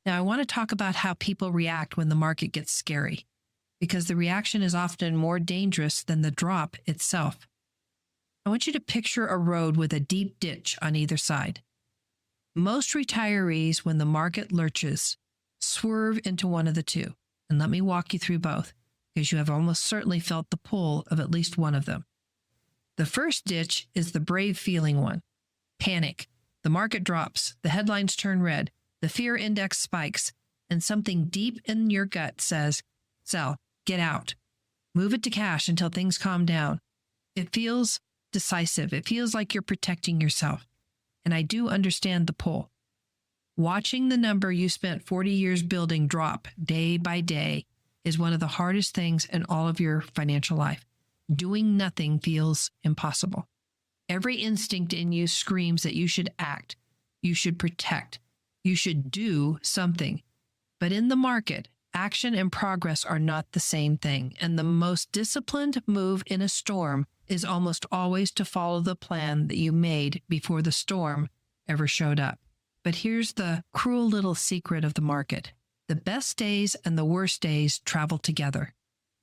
Now, I want to talk about how people react when the market gets scary, because the reaction is often more dangerous than the drop itself. I want you to picture a road with a deep ditch on either side. Most retirees, when the market lurches, swerve into one of the two. And let me walk you through both, because you have almost certainly felt the pull of at least one of them. The first ditch is the brave feeling one. Panic. The market drops. The headlines turn red. The fear index spikes. And something deep in your gut says, sell, get out. Move it to cash until things calm down. It feels decisive. It feels like you're protecting yourself. And I do understand the pull. Watching the number you spent 40 years building drop day by day is one of the hardest things in all of your financial life. Doing nothing feels impossible. Every instinct in you screams that you should act, you should protect, you should do something. But in the market, action and progress are not the same thing. And the most disciplined move in a storm is almost always to follow the plan that you made before the storm ever showed up. But here's the cruel little secret of the market. The best days and the worst days travel together.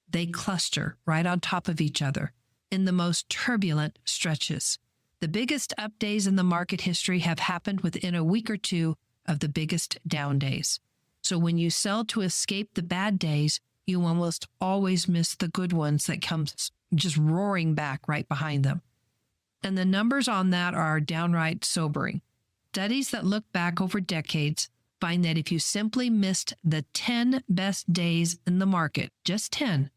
They cluster right on top of each other in the most turbulent stretches. The biggest up days in the market history have happened within a week or two of the biggest down days. So when you sell to escape the bad days, you almost always miss the good ones that come just roaring back right behind them. And the numbers on that are downright sobering. Studies that look back over decades find that if you simply missed the 10 best days in the market, just 10,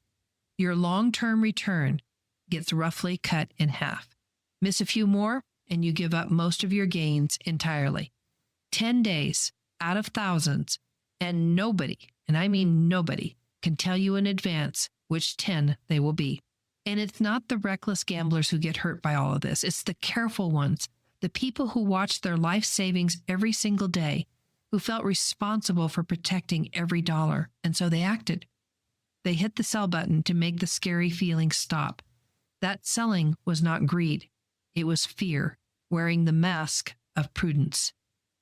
your long-term return gets roughly cut in half. Miss a few more, and you give up most of your gains entirely. 10 days out of thousands, and nobody, and I mean nobody, can tell you in advance which 10 they will be. And it's not the reckless gamblers who get hurt by all of this. It's the careful ones, the people who watch their life savings every single day, who felt responsible for protecting every dollar, and so they acted. They hit the sell button to make the scary feeling stop. That selling was not greed. It was fear, wearing the mask of prudence.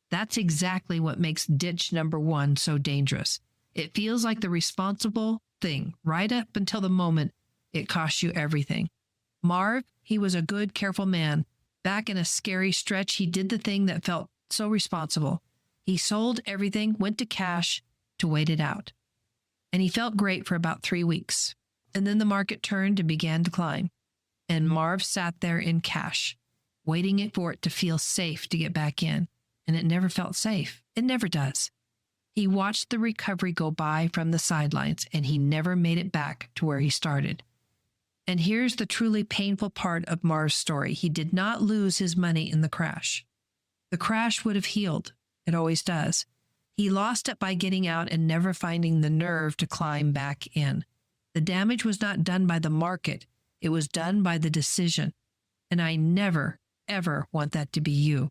That's exactly what makes ditch number one so dangerous. It feels like the responsible thing right up until the moment it costs you everything. Marv, he was a good, careful man. Back in a scary stretch, he did the thing that felt so responsible. He sold everything, went to cash to wait it out. And he felt great for about 3 weeks. And then the market turned and began to climb. And Marv sat there in cash, waiting for it to feel safe to get back in. And it never felt safe. It never does. He watched the recovery go by from the sidelines, and he never made it back to where he started. And here's the truly painful part of Marv's story. He did not lose his money in the crash. The crash would have healed. It always does. He lost it by getting out and never finding the nerve to climb back in. The damage was not done by the market. It was done by the decision. And I never, ever want that to be you.